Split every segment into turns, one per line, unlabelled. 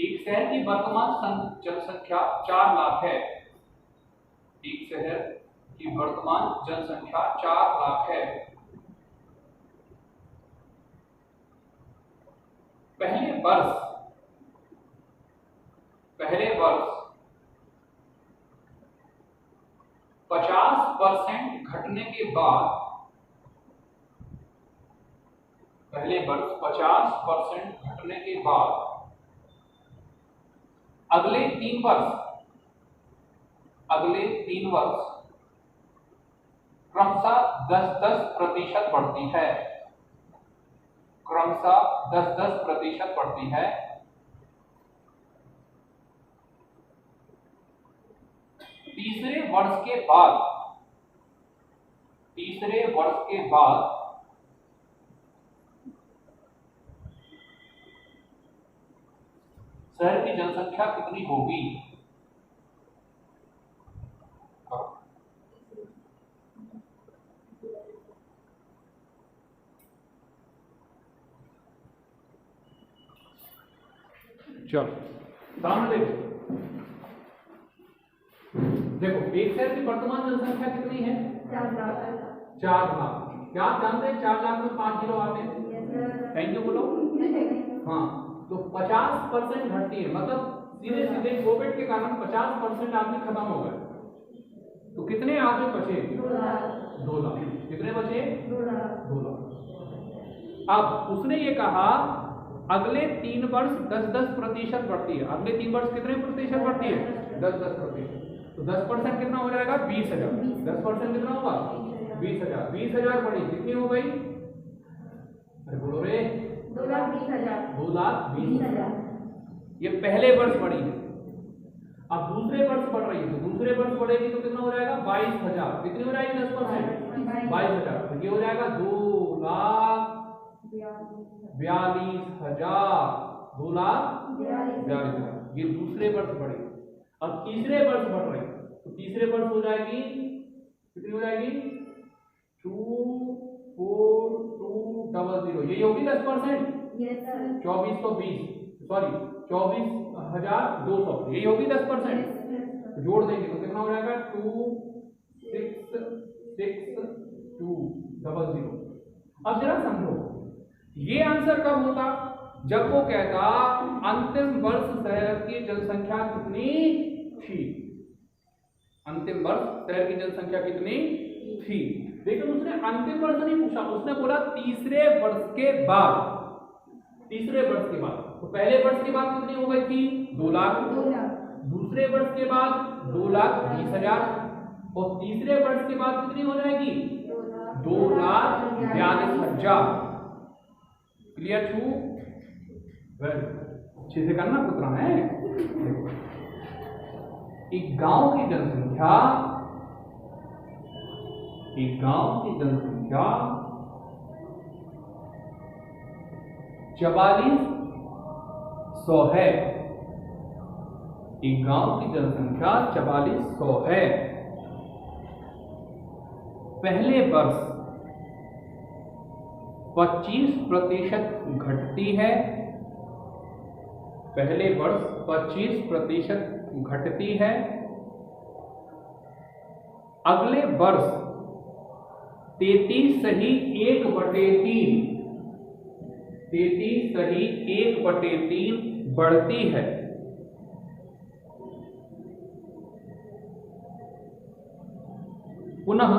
एक शहर की वर्तमान जनसंख्या 4 लाख है। एक शहर की वर्तमान जनसंख्या 4 लाख है। पहले वर्ष 50% घटने के बाद, पहले वर्ष 50% घटने के बाद अगले 3 वर्ष क्रमशः 10-10% बढ़ती है। क्रमशः 10-10% बढ़ती है। तीसरे वर्ष के बाद शहर की जनसंख्या कितनी होगी? चलो सामने देखो, एक शहर की वर्तमान जनसंख्या कितनी है? 4 लाख। क्या आप जानते हैं 4 लाख में 5 जीरो आते हैं? थैंक यू बोलो। हाँ, तो 50% घटती है, मतलब सीधे कोविड के कारण 50% आदमी खत्म हो गए। तो कितने आदमी बचे? 2 लाख। कितने बचे? 2 लाख। अब उसने ये कहा अगले 3 वर्ष 10-10% बढ़ती है। अगले 3 वर्ष कितने प्रतिशत बढ़ती है? 10-10%। तो 10% कितना हो जाएगा? 20,000। 10% कितना होगा? 20,000। 20,000 बढ़ी, कितनी हो गई? अरे बोलो रे। 2,20,000। 2,20,000। ये पहले वर्ष बढ़ी है। अब दूसरे वर्ष बढ़ रही है, तो दूसरे वर्ष बढ़ेगी तो कितना हो जाएगा? 22,000। कितनी हो जाएगी? 10%। 22,000। तो ये हो जाएगा 2,42,000। 2,42,000। ये दूसरे वर्ष बढ़ी। अब तीसरे वर्ष बढ़ रही, तो तीसरे वर्ष हो जाएगी, कितनी हो जाएगी? 2,42,000। यही होगी 10%। 24,200। यही होगी 10%। जोड़ देंगे तो कितना हो जाएगा? 2,6,6,2,000। अब जरा समझो, ये आंसर कब होता? जब वो कहता अंतिम वर्ष शहर की जनसंख्या कितनी थी। अंतिम वर्ष शहर की जनसंख्या कितनी थी। लेकिन उसने अंतिम वर्ष नहीं पूछा, उसने बोला तीसरे वर्ष के बाद। तीसरे वर्ष के बाद, तो पहले वर्ष के बाद कितनी हो गई थी? 2 लाख। दूसरे वर्ष के बाद 2,20,000। और तीसरे वर्ष के बाद कितनी हो जाएगी? 2,42,000। क्लियर छू? अच्छे से करना पुत्रा है। एक गांव की जनसंख्या 4400 है। एक गांव की जनसंख्या 4400 है। पहले वर्ष 25% घटती है। पहले वर्ष 25% घटती है। अगले वर्ष 33/1/3 बढ़ती है। पुनः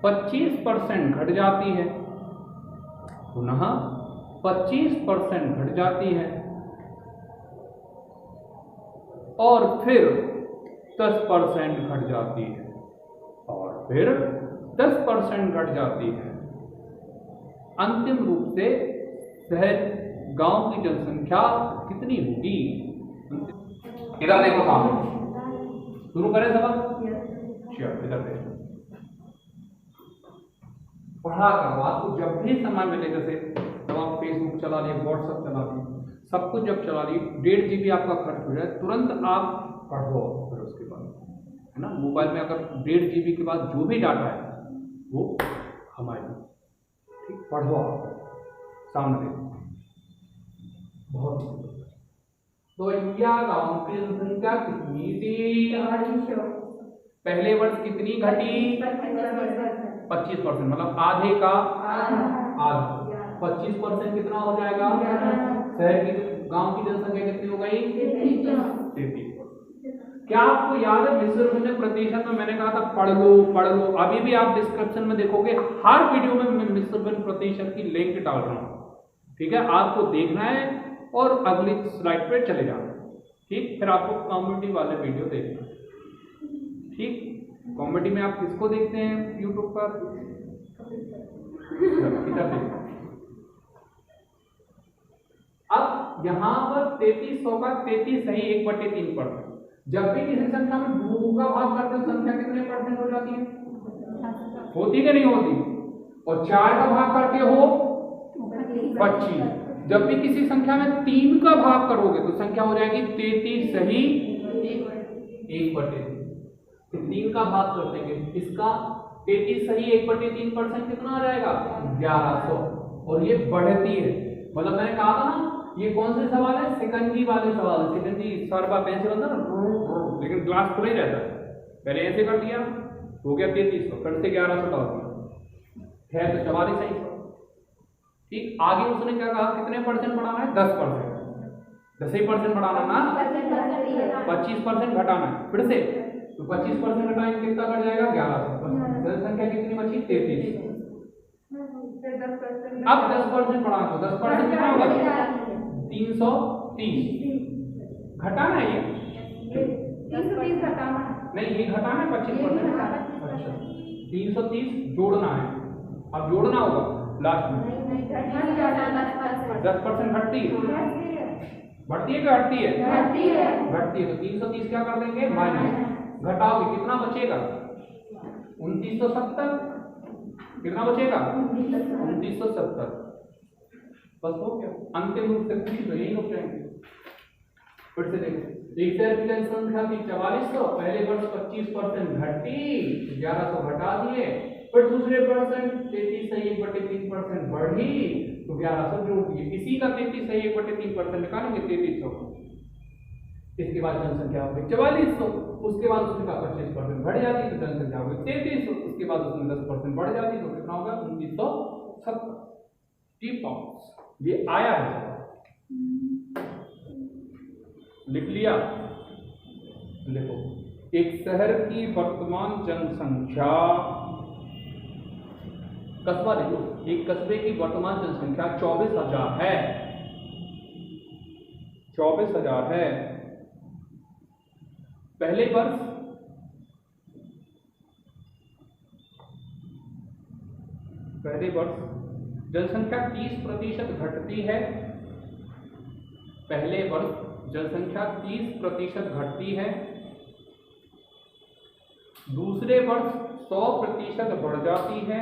25% घट जाती है। पुनः 25% घट जाती है। और फिर 10% घट जाती है। और फिर 10% घट जाती है। अंतिम रूप से शहर गांव की जनसंख्या कितनी होगी? इधर देखो सामने, शुरू करें सबक। इधर देखो, पढ़ा करो। आपको जब भी समय मिले, जैसे जब आप फेसबुक चला लिए, व्हाट्सएप चला लिए, सब कुछ जब चला लिए, 1.5 GB आपका खर्च हो जाए, तुरंत आप पढ़ो। फिर उसके बाद है ना, मोबाइल में अगर 1.5 GB के बाद जो भी डाटा है वो हमारे, ठीक, पढ़ो आप, सामने देखो। बहुत तो इंडिया गांव की जनसंख्या कितनी थी? पहले वर्ष कितनी घटी? 25%, मतलब आधे का आधा। 25% कितना हो जाएगा? शहर की गांव की जनसंख्या कितनी हो गई? 33%। क्या आपको याद है मिस्र में प्रतिशत में मैंने कहा था पढ़ लो। अभी भी आप डिस्क्रिप्शन में देखोगे, हर वीडियो में मैं मिस्र में प्रतिशत की लिंक डाल रहा हूँ। ठीक है, आपको देखना है और अगली स्लाइड पे चले जाना। ठीक, फिर आपको कॉमेडी वाले वीडियो देखना है। ठीक, कॉमेडी में आप किसको देखते हैं यूट्यूब पर? अब यहाँ पर 3300 का 33 सही 1/3%। जब भी किसी संख्या में 2 का भाग करते हैं संख्या कितने परसेंट हो जाती है? होती कि नहीं होती? और 4 का भाग करते हो 25। जब भी किसी संख्या में 3 का भाग करोगे तो संख्या हो जाएगी 33 सही 1/3। 3 का भाग कर देंगे इसका 33 सही 1/3% कितना आ जाएगा? 1100। और ये बढ़ती है, मतलब मैंने कहा था ना ये कौन से सवाल है? शिकंजी वाले सवाल है। शिकंजी सरबा पेंसिल होता ना, लेकिन ग्लास खुला ही रहता है। पहले ऐसे कर दिया हो गया 3300, फिर से 1100 डाल दिया है तो 4400। ठीक, आगे उसने क्या कहा? कितने परसेंट बढ़ाना है? 10%। 10% बढ़ाना ना, 25% घटाना है। फिर से तो 25% घटाएंगे कितना बढ़ जाएगा? 1100। जनसंख्या कितनी बची? 33। अब 10% बढ़ा दो, 10% कितना होगा? 330। घटाना है ये?
330 घटाना
नहीं, ये घटाना है 25%। अच्छा, 330 जोड़ना है। अब जोड़ना होगा लास्ट में। 10% घटती है, बढ़ती है कि घटती है? घटती है। तो 330 क्या कर देंगे? माइनस। घटाओगे कितना बचेगा? 2970। कितना बचेगा? 2970। बस हो गया। अंतिम रूप से पूछी तो यही हो जाएंगे। फिर से देखो, एक शहर की जनसंख्या थी 4400, पहले वर्ष 25% घटी, 1100 घटा दिए। फिर दूसरे परसेंट 33 सही 1/3% बढ़ी तो 1100 जोड़ दिए। इसी का 33 सही 1/3% निकालेंगे 3300। इसके बाद जनसंख्या हो गई 4400। उसके बाद उसका 25% बढ़ जाती तो जनसंख्या हो गई 3300। उसके बाद उसमें 10% बढ़ जाती तो कितना होगा? 1970। टी पॉइंट्स ये आया है, लिख लिया। देखो, एक शहर की वर्तमान जनसंख्या, कस्बा देखो, एक कस्बे की वर्तमान जनसंख्या 24,000 है। 24,000 है। पहले वर्ष जनसंख्या 30% घटती है। पहले वर्ष जनसंख्या 30% घटती है। दूसरे वर्ष 100% बढ़ जाती है।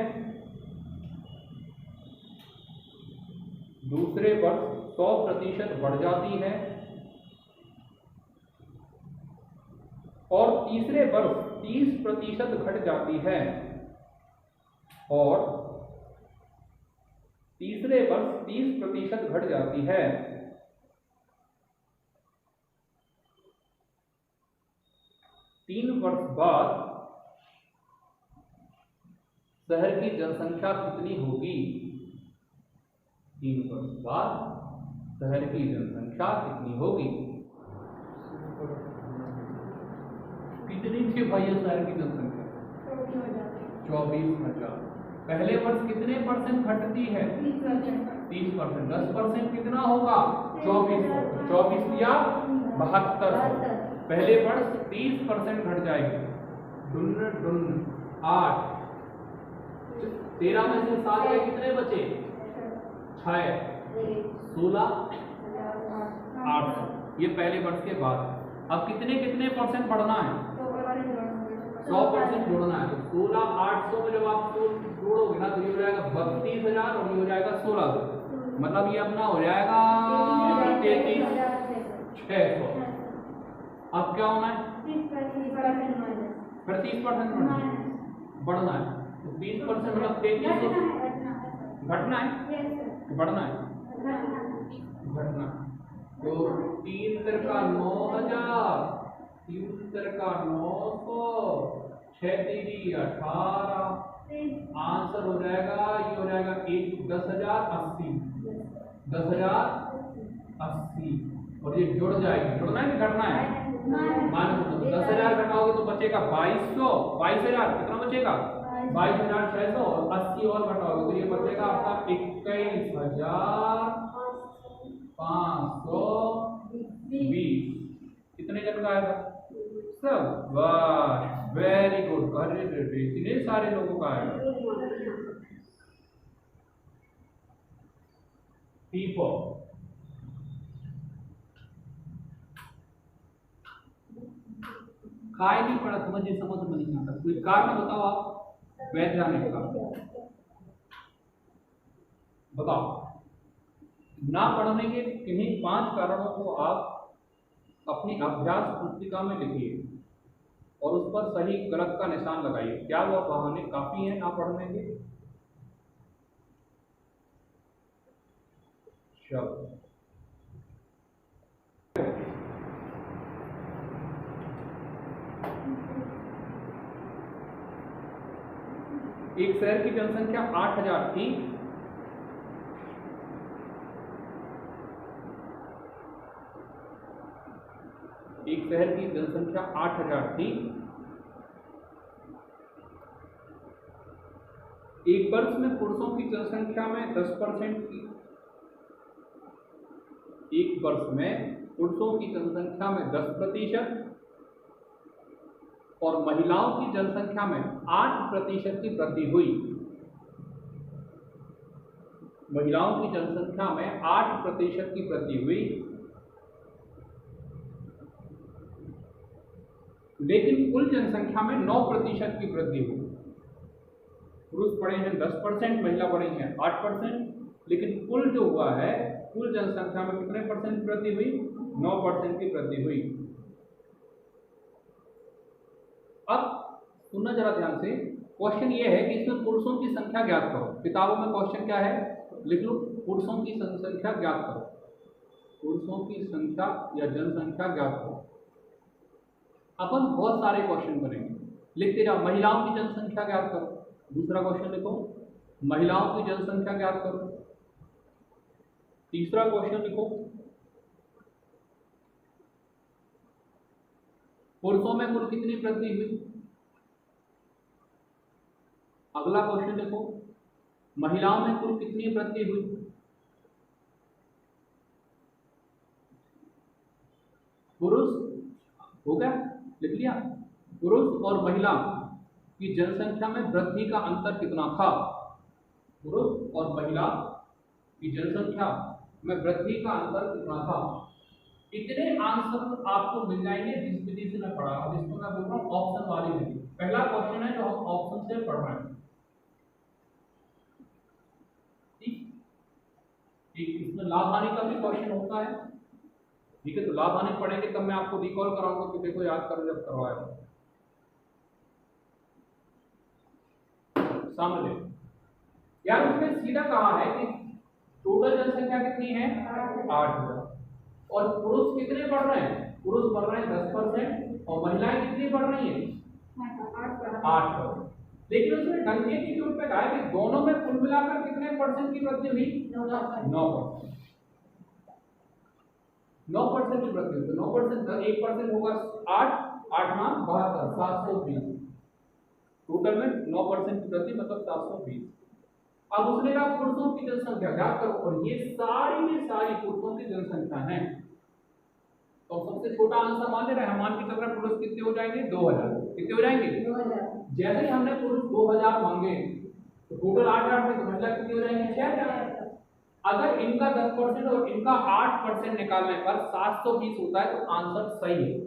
दूसरे वर्ष 100% बढ़ जाती है। और तीसरे वर्ष 30% घट जाती है। और तीसरे वर्ष 30% घट जाती है। तीन वर्ष बाद शहर की जनसंख्या कितनी होगी? 3 वर्ष बाद शहर की जनसंख्या कितनी होगी? कितनी थी भाई शहर की जनसंख्या? 24,000। पहले वर्ष कितने परसेंट घटती है? 30%। 10% कितना होगा? 2400। 24 या 7200। पहले वर्ष 30% घट जाएगी। 8। 13 में से 7 के कितने बचे? 6। 16। 800। ये पहले वर्ष के बाद। अब कितने परसेंट बढ़ना है? 100% जोड़ना है। तो 16 800 में जब आप जोड़ोगे ना तो ये हो जाएगा 32,000 और ये हो जाएगा 1600। मतलब ये अपना हो जाएगा 33,600। अब क्या होना है? 30% बढ़ना है। तो 20% मतलब 3300 घटना है, बढ़ना है, घटना। तो 3 × का 9000, 3 का 900, 6 3 18। आंसर हो जाएगा, ये हो जाएगा 10,080, 10,080। और ये जुड़ जाएगी, जुड़ना है कि घटना है? माइनस 10,000 घटाओगे तो बचेगा 2200, 22,000 कितना बचेगा? 22,600, और 80 और घटाओगे तो ये बचेगा आपका 21,520। कितने जन का आएगा? सब। वाह, वेरी गुड, इतने सारे लोगों का आएगा। पीपल, खाए नहीं पड़ा, समझ में नहीं आता। कोई कारण बताओ आप वैज्ञानिक का, बताओ। ना पढ़ने के किन्हीं 5 कारणों को आप अपनी अभ्यास पुस्तिका में लिखिए और उस पर सही गलत का निशान लगाइए। क्या वह बहाने काफी हैं ना पढ़ने के? शब्द एक शहर की जनसंख्या 8,000 थी। एक शहर की जनसंख्या 8,000 थी। एक वर्ष में पुरुषों की जनसंख्या में 10% की, एक वर्ष में पुरुषों की जनसंख्या में 10% और महिलाओं की जनसंख्या में 8% की वृद्धि हुई। महिलाओं की जनसंख्या में 8% की वृद्धि हुई, लेकिन कुल जनसंख्या में 9% की वृद्धि हुई। पुरुष बढ़े हैं 10%, महिला बढ़ी हैं 8%, लेकिन कुल जो हुआ है, कुल जनसंख्या में कितने परसेंट की वृद्धि हुई? 9% की वृद्धि हुई। अब सुनना जरा ध्यान से, क्वेश्चन ये है कि इसमें पुरुषों की संख्या ज्ञात करो। किताबों में क्वेश्चन क्या है? लिख लो, पुरुषों की संख्या ज्ञात करो। पुरुषों की संख्या या जनसंख्या ज्ञात करो। अपन बहुत सारे क्वेश्चन करेंगे, लिखते जाओ। महिलाओं की जनसंख्या ज्ञात करो। दूसरा क्वेश्चन लिखो, महिलाओं की जनसंख्या ज्ञात करो। तीसरा क्वेश्चन लिखो, पुरुषों में कुल कितनी वृद्धि हुई। अगला क्वेश्चन लिखो, महिलाओं में कुल कितनी वृद्धि हुई। पुरुष हो गया, लिख लिया। पुरुष और महिला की जनसंख्या में वृद्धि का अंतर कितना था? पुरुष और महिला की जनसंख्या में वृद्धि का अंतर कितना था? इतने आंसर आपको मिल जाएंगे जिस विधि से मैं पढ़ा रहा हूं, जिसको मैं बोल रहा हूं ऑप्शन वाली विधि। पहला क्वेश्चन है जो हम ऑप्शन से पढ़ रहे हैं। ठीक, इसमें लाभ हानि का भी क्वेश्चन होता है। ठीक है, तो लाभ हानि पढ़ेंगे तब मैं आपको रिकॉल कराऊंगा कि देखो याद करो जब करवाया। सामने यार उसने सीधा कहा है कि टोटल जनसंख्या कितनी है? 8,000। और पुरुष कितने बढ़ रहे हैं? पुरुष बढ़ रहे हैं 10% और महिलाएं कितनी बढ़ रही हैं? 8%। लेकिन उसने डंके की चोट पे कहा है कि दोनों में कुल मिलाकर कितने परसेंट की वृद्धि हुई? 9%। 9% की वृद्धि हुई। 9% 1% होगा 8, 8 9 72, 720। टोटल में 9% की वृद्धि मतलब 720। अब उसने कहा पुरुषों की जनसंख्या ज्ञात करो, और ये सारी की सारी पुरुषों की जनसंख्या है। तो सबसे छोटा आंसर मान ले रहे हैं, मान के चल रहे पुरुष कितने हो जाएंगे? 2000। कितने हो जाएंगे? 2000। जैसे ही हमने पुरुष 2000 मांगे तो टोटल 8,000 में, तो महिला कितनी हो जाएंगे? 6,000। अगर इनका 10% और इनका 8% निकालने पर 720 होता है तो आंसर सही है।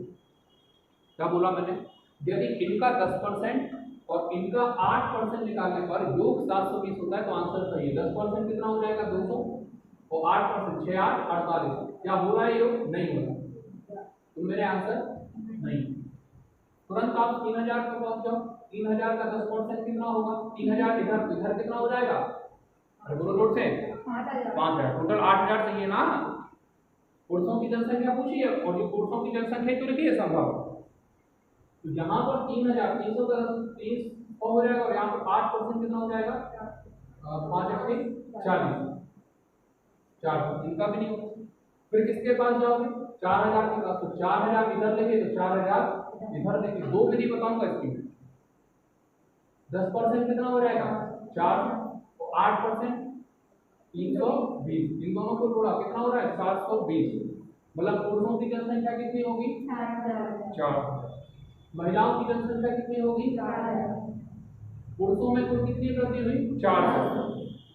क्या बोला मैंने? यदि इनका 10% और इनका 8% निकालने पर योग 720 होता है तो आंसर सही है। 10% कितना हो जाएगा? 200 और 8% 6 8 48। क्या हो रहा है योग? नहीं हो रहा। तो मेरे आंसर नहीं। तुरंत आप 3000 पर पहुंच जाओ। 3000 का 10% कितना होगा? 3000 इधर कितना हो जाएगा? बोलो जोर से। 5000। टोटल 8000 चाहिए ना। पुरुषों की जनसंख्या पूछी है और जो पुरुषों की जनसंख्या तो लिखी है संभव। तो यहाँ पर 3,300 का 30 हो जाएगा और यहाँ पर 8% कितना हो जाएगा 5 × 40 400 इनका भी नहीं होगा। फिर किसके पास जाओगे 4000 के पास। तो 4000 इधर लेके तो 4000 इधर लेके दो विधि बताऊंगा इसकी। 10% कितना हो जाएगा 4 तो 8% 320 इन दोनों को जोड़ा कितना हो रहा है 420। मतलब पुरुषों की जनसंख्या कितनी होगी 4। महिलाओं की जनसंख्या कितनी होगी 4। पुरुषों में कुल कितनी वृद्धि हुई 400।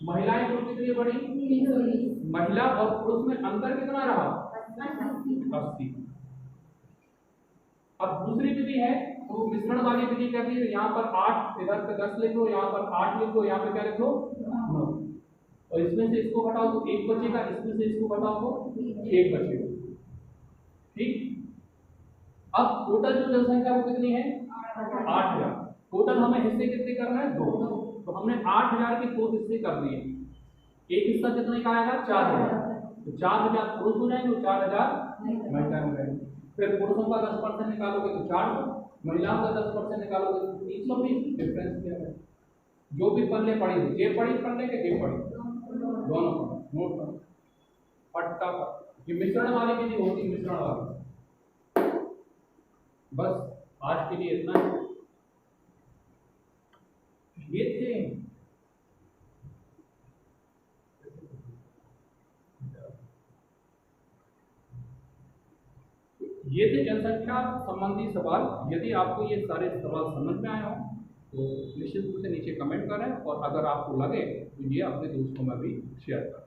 महिलाएं कुल कितनी बढ़ी 320। महिला और पुरुष में अंतर कितना रहा 80। अब दूसरी विधि है तो मिश्रण वाली विधि कहती है यहाँ पर 8 इधर पे 10 लिख लो, यहाँ पर 8 लिख लो, यहाँ पे क्या लिख लो 9 और इसमें से इसको घटाओ तो 1 बचेगा, इसमें से इसको घटाओ तो 1 बचेगा। ठीक। अब टोटल जो जनसंख्या वो कितनी है 8000। टोटल हमें हिस्से कितने करना है 2। तो हमने 8000 के 2 हिस्से कर दिए। एक हिस्सा कितने का आएगा 4000। तो 4000 पुरुष हो जाएंगे, 4000 महिला हो जाएंगे। फिर पुरुषों का 10% निकालोगे तो 400, महिलाओं का 10% निकालोगे तो 320। डिफरेंस क्या है जो भी पल्ले पड़ी हुई जे पड़ी पढ़ने के जे पड़ी दोनों नोट करो फटाफट। ये मिश्रण वाली विधि होती है मिश्रण वाली। बस आज के लिए इतना है। ये थे जनसंख्या संबंधी सवाल। यदि आपको ये सारे सवाल समझ में आए हो तो निश्चित रूप से नीचे कमेंट करें और अगर आपको लगे तो ये अपने दोस्तों में भी शेयर करें।